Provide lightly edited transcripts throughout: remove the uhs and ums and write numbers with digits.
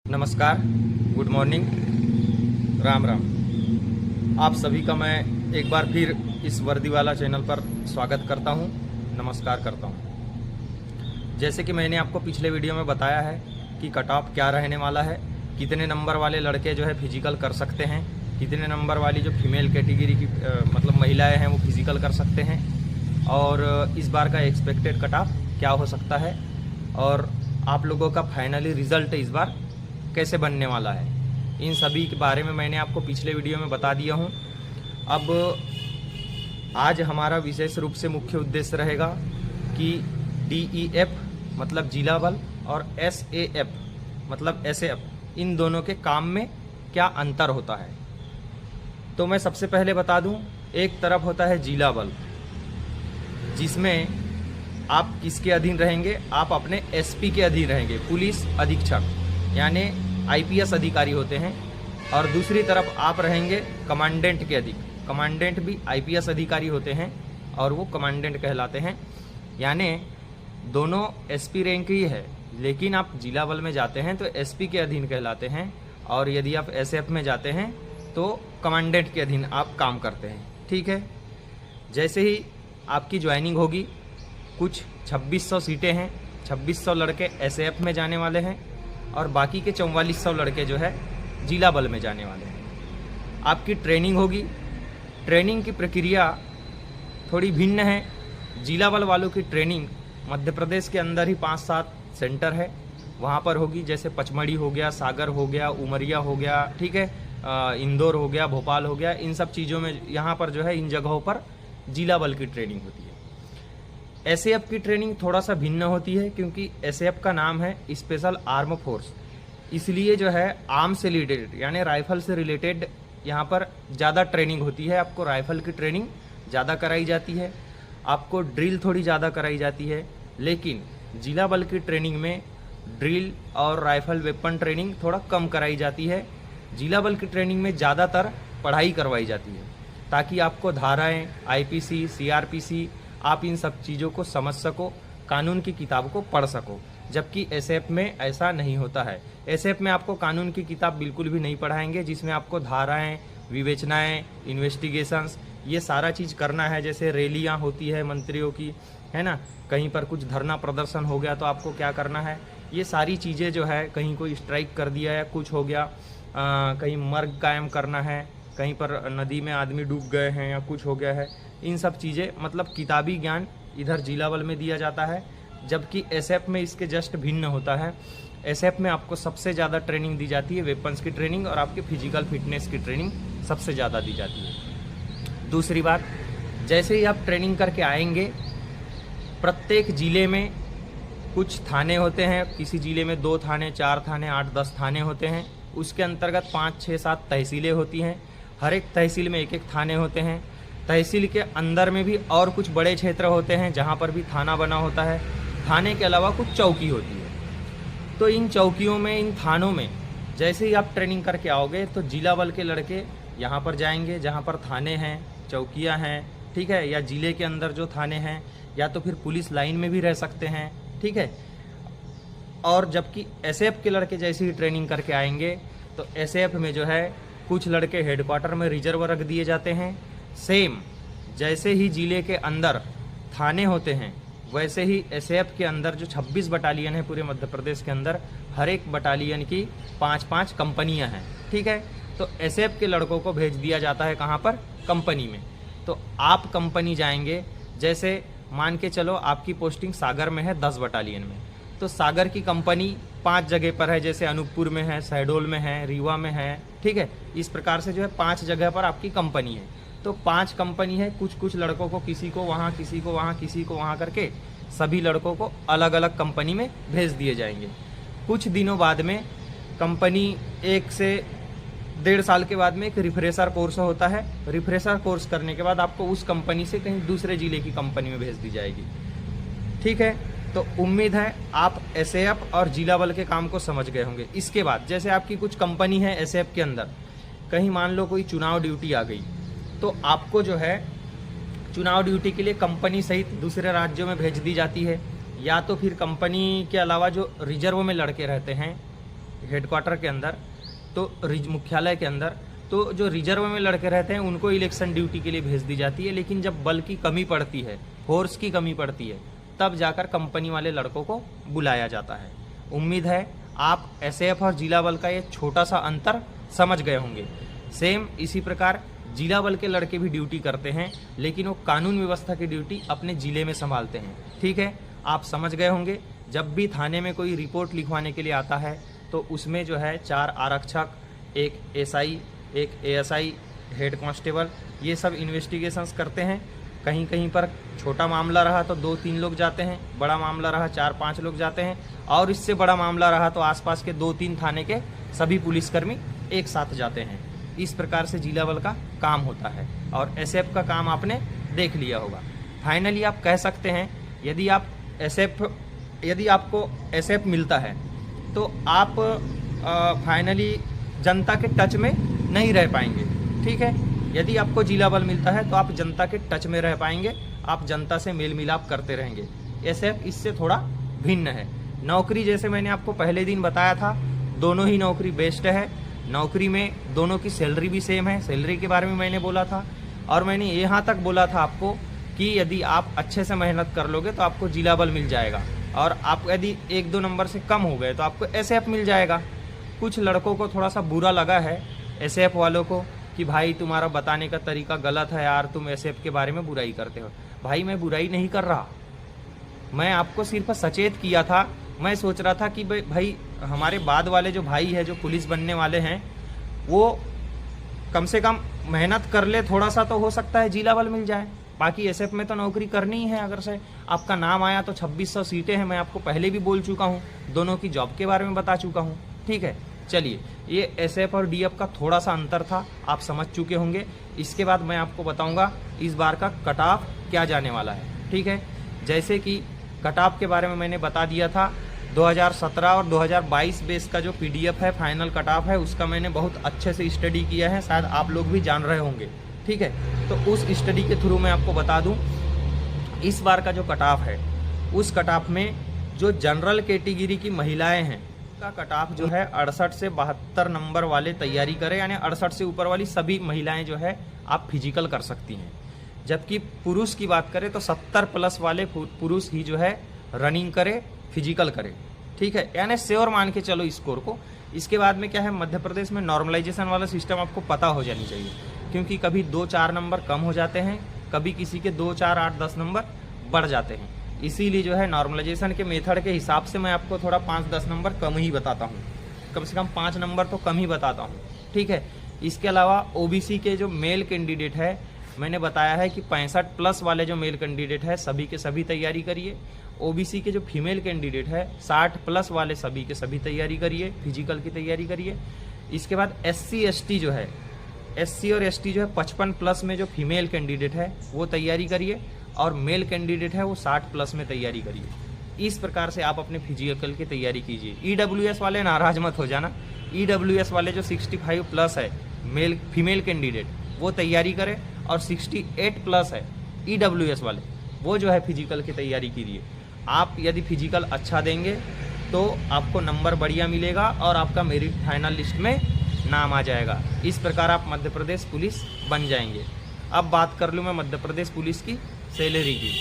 नमस्कार, good morning, Ram Ram. आप सभी का मैं एक बार फिर इस वर्दीवाला चैनल पर स्वागत करता हूं, नमस्कार करता हूं। जैसे कि मैंने आपको पिछले वीडियो में बताया है कि कट ऑफ क्या रहने वाला है, कितने नंबर वाले लड़के जो है फिजिकल कर सकते हैं, कितने नंबर वाली जो फीमेल कैटेगरी की मतलब महिलाएं हैं वो फिजिकल कर सकते हैं, और इस बार का एक्सपेक्टेड कट ऑफ क्या हो सकता है, और आप लोगों का फाइनली रिजल्ट इस बार कैसे बनने वाला है। इन सभी के बारे में मैंने आपको पिछले वीडियो में बता दिया हूं। अब आज हमारा विशेष रूप से मुख्य उद्देश्य रहेगा कि DEF मतलब जिला बल और SAF मतलब SF, इन दोनों के काम में क्या अंतर होता है। तो मैं सबसे पहले बता दूं, एक तरफ होता है जिला बल, जिसमें आप किसके अधीन रहेंगे, आप अपने SP के अधीन रहेंगे, पुलिस अधीक्षक यानी IPS अधिकारी होते हैं। और दूसरी तरफ आप रहेंगे कमांडेंट के अधीन, कमांडेंट भी IPS अधिकारी होते हैं और वो कमांडेंट कहलाते हैं। यानी दोनों SP रैंक ही है, लेकिन आप जिला बल में जाते हैं तो SP के अधीन कहलाते हैं, और यदि आप SF में जाते हैं तो कमांडेंट के अधीन आप काम करते हैं। ठीक है, जैसे ही आपकी ज्वाइनिंग होगी, कुछ 2600 सीटें हैं, 2600 लड़के SAF में जाने वाले हैं और बाकी के 4400 लड़के जो है जिला बल में जाने वाले हैं। आपकी ट्रेनिंग होगी, ट्रेनिंग की प्रक्रिया थोड़ी भिन्न है। जिला बल वालों की ट्रेनिंग मध्य प्रदेश के अंदर ही 5-7 सेंटर है, वहाँ पर होगी। जैसे पचमढ़ी हो गया, सागर हो गया, उमरिया हो गया, ठीक है, इंदौर हो गया, भोपाल हो गया, इन सब चीज़ों में यहाँ पर जो है इन जगहों पर जिला बल की ट्रेनिंग होती है। SAF की ट्रेनिंग थोड़ा सा भिन्न होती है, क्योंकि SAF का नाम है स्पेशल आर्म फोर्स, इसलिए जो है आर्म से रिलेटेड यानी राइफल से रिलेटेड यहाँ पर ज़्यादा ट्रेनिंग होती है। आपको राइफल की ट्रेनिंग ज़्यादा कराई जाती है, आपको ड्रिल थोड़ी ज़्यादा कराई जाती है। लेकिन जिला बल की ट्रेनिंग में ड्रिल और राइफल वेपन ट्रेनिंग थोड़ा कम कराई जाती है। जिला बल की ट्रेनिंग में ज़्यादातर पढ़ाई करवाई जाती है, ताकि आपको धाराएँ, IPC, CRPC, आप इन सब चीज़ों को समझ सको, कानून की किताब को पढ़ सको। जबकि SF में ऐसा नहीं होता है। SF में आपको कानून की किताब बिल्कुल भी नहीं पढ़ाएंगे, जिसमें आपको धाराएं, विवेचनाएं, इन्वेस्टिगेशंस, ये सारा चीज़ करना है। जैसे रैलियां होती है मंत्रियों की, है ना, कहीं पर कुछ धरना प्रदर्शन हो गया तो आपको क्या करना है, ये सारी चीज़ें जो है, कहीं कोई स्ट्राइक कर दिया या कुछ हो गया, कहीं मर्ग कायम करना है, कहीं पर नदी में आदमी डूब गए हैं या कुछ हो गया है, इन सब चीज़ें मतलब किताबी ज्ञान इधर जिला बल में दिया जाता है। जबकि SF में इसके जस्ट भिन्न होता है। SF में आपको सबसे ज़्यादा ट्रेनिंग दी जाती है वेपन्स की ट्रेनिंग, और आपकी फिजिकल फिटनेस की ट्रेनिंग सबसे ज़्यादा दी जाती है। दूसरी बात, जैसे ही आप ट्रेनिंग करके आएंगे, प्रत्येक ज़िले में कुछ थाने होते हैं, किसी ज़िले में 2 थाने, 4 थाने, 8-10 थाने होते हैं। उसके अंतर्गत 5, 6, 7 तहसीलें होती हैं। हर एक तहसील में 1-1 थाने होते हैं। तहसील के अंदर में भी और कुछ बड़े क्षेत्र होते हैं जहाँ पर भी थाना बना होता है। थाने के अलावा कुछ चौकी होती है। तो इन चौकियों में, इन थानों में जैसे ही आप ट्रेनिंग करके आओगे तो जिला बल के लड़के यहाँ पर जाएंगे जहाँ पर थाने हैं, चौकियाँ हैं, ठीक है, या ज़िले के अंदर जो थाने हैं, या तो फिर पुलिस लाइन में भी रह सकते हैं, ठीक है। और जबकि SF के लड़के जैसे ही ट्रेनिंग करके आएंगे तो SF में जो है कुछ लड़के हेडक्वार्टर में रिजर्व रख दिए जाते हैं। सेम जैसे ही ज़िले के अंदर थाने होते हैं, वैसे ही SF के अंदर जो 26 बटालियन है पूरे मध्य प्रदेश के अंदर, हर एक बटालियन की 5-5 कंपनियां हैं, ठीक है। तो SF के लड़कों को भेज दिया जाता है कहाँ पर, कंपनी में। तो आप कंपनी जाएंगे, जैसे मान के चलो आपकी पोस्टिंग सागर में है 10 बटालियन में, तो सागर की कंपनी 5 जगह पर है, जैसे अनूपपुर में है, शहडोल में है, रीवा में है, ठीक है। इस प्रकार से जो है 5 जगह पर आपकी कंपनी है। तो 5 कंपनी है, कुछ लड़कों को किसी को वहाँ, किसी को वहाँ, किसी को वहाँ करके सभी लड़कों को अलग अलग कंपनी में भेज दिए जाएंगे। कुछ दिनों बाद में कंपनी 1 से 1.5 साल के बाद में एक रिफ्रेशर कोर्स होता है। रिफ्रेशर कोर्स करने के बाद आपको उस कंपनी से कहीं दूसरे ज़िले की कंपनी में भेज दी जाएगी, ठीक है। तो उम्मीद है आप SAF और जिला बल के काम को समझ गए होंगे। इसके बाद जैसे आपकी कुछ कंपनी है SAF के अंदर, कहीं मान लो कोई चुनाव ड्यूटी आ गई, तो आपको जो है चुनाव ड्यूटी के लिए कंपनी सहित दूसरे राज्यों में भेज दी जाती है, या तो फिर कंपनी के अलावा जो रिजर्व में लड़के रहते हैं हेडक्वार्टर के अंदर, तो मुख्यालय के अंदर, तो जो रिजर्व में लड़के रहते हैं उनको इलेक्शन ड्यूटी के लिए भेज दी जाती है। लेकिन जब बल की कमी पड़ती है, फोर्स की कमी पड़ती है, तब जाकर कंपनी वाले लड़कों को बुलाया जाता है। उम्मीद है आप एसएएफ और जिला बल का ये छोटा सा अंतर समझ गए होंगे। सेम इसी प्रकार जिला बल के लड़के भी ड्यूटी करते हैं, लेकिन वो कानून व्यवस्था की ड्यूटी अपने जिले में संभालते हैं। ठीक है, आप समझ गए होंगे। जब भी थाने में कोई रिपोर्ट लिखवाने के लिए आता है तो उसमें जो है 4 आरक्षक, 1 एसआई, 1 एएसआई, हेड कांस्टेबल, ये सब इन्वेस्टिगेशंस करते हैं। कहीं कहीं पर छोटा मामला रहा तो 2-3 लोग जाते हैं, बड़ा मामला रहा 4-5 लोग जाते हैं, और इससे बड़ा मामला रहा तो आसपास के 2-3 थाने के सभी पुलिसकर्मी एक साथ जाते हैं। इस प्रकार से जिला बल का काम होता है और एसएफ का काम आपने देख लिया होगा। फाइनली आप कह सकते हैं यदि आपको एसएफ मिलता है तो आप फाइनली जनता के टच में नहीं रह पाएंगे। ठीक है, यदि आपको जिला बल मिलता है तो आप जनता के टच में रह पाएंगे, आप जनता से मेल मिलाप करते रहेंगे। एसएफ इससे थोड़ा भिन्न है। नौकरी जैसे मैंने आपको पहले दिन बताया था, दोनों ही नौकरी बेस्ट है। नौकरी में दोनों की सैलरी भी सेम है। सैलरी के बारे में मैंने बोला था, और मैंने यहाँ तक बोला था आपको कि यदि आप अच्छे से मेहनत कर लोगे तो आपको जिला बल मिल जाएगा, और आप यदि 1-2 नंबर से कम हो गए तो आपको एसएफ मिल जाएगा। कुछ लड़कों को थोड़ा सा बुरा लगा है एसएफ वालों को कि भाई तुम्हारा बताने का तरीका गलत है यार, तुम एसएफ के बारे में बुराई करते हो। भाई मैं बुराई नहीं कर रहा, मैं आपको सिर्फ सचेत किया था। मैं सोच रहा था कि भाई हमारे बाद वाले जो भाई है, जो पुलिस बनने वाले हैं, वो कम से कम मेहनत कर ले थोड़ा सा, तो हो सकता है जिला बल मिल जाए। बाकी एसएफ में तो नौकरी करनी ही है। अगर से आपका नाम आया तो 2600 सीटें हैं, मैं आपको पहले भी बोल चुका हूँ, दोनों की जॉब के बारे में बता चुका हूँ। ठीक है, चलिए, ये एसएफ और डीएफ का थोड़ा सा अंतर था, आप समझ चुके होंगे। इसके बाद मैं आपको बताऊंगा इस बार का कट ऑफ क्या जाने वाला है। ठीक है, जैसे कि कट ऑफ के बारे में मैंने बता दिया था, 2017 और 2022 बेस का जो पीडीएफ है, फाइनल कट ऑफ है, उसका मैंने बहुत अच्छे से स्टडी किया है, शायद आप लोग भी जान रहे होंगे। ठीक है, तो उस स्टडी के थ्रू मैं आपको बता दूं इस बार का जो कट ऑफ है, उस कट ऑफ में जो जनरल कैटेगरी की महिलाएं हैं का कट ऑफ जो है 68 से 72 नंबर वाले तैयारी करें, यानी 68 से ऊपर वाली सभी महिलाएं जो है आप फिजिकल कर सकती हैं। जबकि पुरुष की बात करें तो 70 प्लस वाले पुरुष ही जो है रनिंग करे, फिजिकल करे। ठीक है, यानी श्योर मान के चलो स्कोर को। इसके बाद में क्या है, मध्य प्रदेश में नॉर्मलाइजेशन वाला सिस्टम आपको पता हो जानी चाहिए, क्योंकि कभी 2-4 नंबर कम हो जाते हैं, कभी किसी के 2, 4, 8, 10 नंबर बढ़ जाते हैं। इसीलिए जो है नॉर्मलाइजेशन के मेथड के हिसाब से मैं आपको थोड़ा 5-10 नंबर कम ही बताता हूँ, कम से कम 5 नंबर तो कम ही बताता हूँ। ठीक है, इसके अलावा ओबीसी के जो मेल कैंडिडेट है, मैंने बताया है कि 65 प्लस वाले जो मेल कैंडिडेट है सभी के सभी तैयारी करिए। ओबीसी के जो फीमेल कैंडिडेट है 60 प्लस वाले सभी के सभी तैयारी करिए, फिजिकल की तैयारी करिए। इसके बाद SC ST जो है, SC और ST जो है 55 प्लस में जो फीमेल कैंडिडेट है वो तैयारी करिए, और मेल कैंडिडेट है वो 60 प्लस में तैयारी करिए। इस प्रकार से आप अपने फिजिकल की तैयारी कीजिए। EWS वाले नाराज मत हो जाना, EWS वाले जो 65 प्लस है फीमेल कैंडिडेट वो तैयारी करें, और 68 प्लस है EWS वाले वो जो है फिजिकल की तैयारी कीजिए। आप यदि फिजिकल अच्छा देंगे तो आपको नंबर बढ़िया मिलेगा और आपका मेरिट फाइनल लिस्ट में नाम आ जाएगा। इस प्रकार आप मध्य प्रदेश पुलिस बन जाएंगे। अब बात कर लूँ मैं मध्य प्रदेश पुलिस की सैलरी की।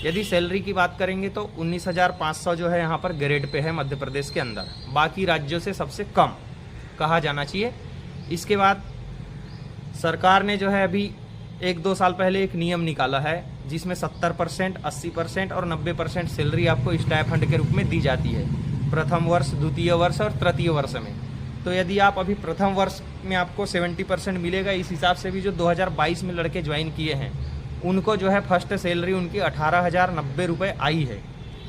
यदि सैलरी की बात करेंगे तो 19,500 जो है यहाँ पर ग्रेड पे है मध्य प्रदेश के अंदर, बाकी राज्यों से सबसे कम कहा जाना चाहिए। इसके बाद सरकार ने जो है अभी 1-2 साल पहले एक नियम निकाला है जिसमें 70%, 80% और 90% सैलरी आपको स्टाइपेंड के रूप में दी जाती है, प्रथम वर्ष, द्वितीय वर्ष और तृतीय वर्ष में। तो यदि आप अभी प्रथम वर्ष में आपको 70% मिलेगा, इस हिसाब से भी जो 2022 में लड़के ज्वाइन किए हैं उनको जो है फर्स्ट सैलरी उनकी 18,090 रुपये आई है।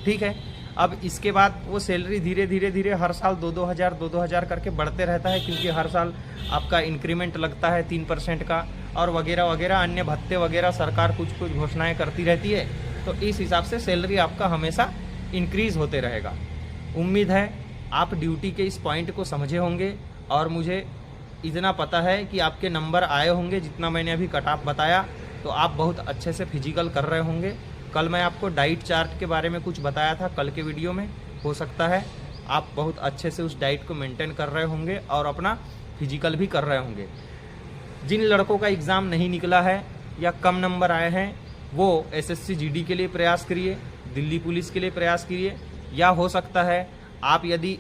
ठीक है, अब इसके बाद वो सैलरी धीरे धीरे हर साल 2-2 हज़ार करके बढ़ते रहता है, क्योंकि हर साल आपका इंक्रीमेंट लगता है 3% का, और वगैरह वगैरह अन्य भत्ते वगैरह सरकार कुछ कुछ घोषणाएं करती रहती है। तो इस हिसाब से सैलरी आपका हमेशा इंक्रीज़ होते रहेगा। उम्मीद है आप ड्यूटी के इस पॉइंट को समझे होंगे, और मुझे इतना पता है कि आपके नंबर आए होंगे जितना मैंने अभी कट ऑफ बताया, तो आप बहुत अच्छे से फिजिकल कर रहे होंगे। कल मैं आपको डाइट चार्ट के बारे में कुछ बताया था कल के वीडियो में, हो सकता है आप बहुत अच्छे से उस डाइट को मेंटेन कर रहे होंगे और अपना फिजिकल भी कर रहे होंगे। जिन लड़कों का एग्ज़ाम नहीं निकला है या कम नंबर आए हैं वो एसएससी जीडी के लिए प्रयास करिए, दिल्ली पुलिस के लिए प्रयास करिए, या हो सकता है आप यदि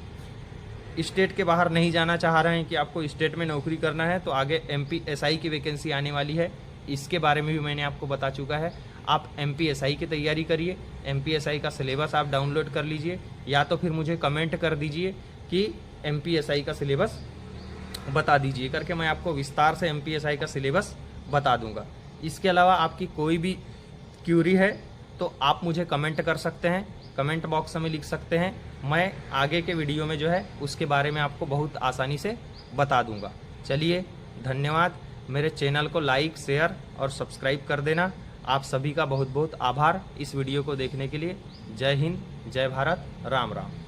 स्टेट के बाहर नहीं जाना चाह रहे हैं कि आपको स्टेट में नौकरी करना है तो आगे एमपीएसआई की वैकेंसी आने वाली है, इसके बारे में भी मैंने आपको बता चुका है। आप एमपीएसआई की तैयारी करिए, एमपीएसआई का सिलेबस आप डाउनलोड कर लीजिए, या तो फिर मुझे कमेंट कर दीजिए कि एमपीएसआई का सिलेबस बता दीजिए करके, मैं आपको विस्तार से एमपीएसआई का सिलेबस बता दूंगा। इसके अलावा आपकी कोई भी क्यूरी है तो आप मुझे कमेंट कर सकते हैं, कमेंट बॉक्स में लिख सकते हैं, मैं आगे के वीडियो में जो है उसके बारे में आपको बहुत आसानी से बता दूंगा। चलिए धन्यवाद, मेरे चैनल को लाइक, शेयर और सब्सक्राइब कर देना। आप सभी का बहुत बहुत आभार इस वीडियो को देखने के लिए। जय हिंद, जय भारत, राम राम।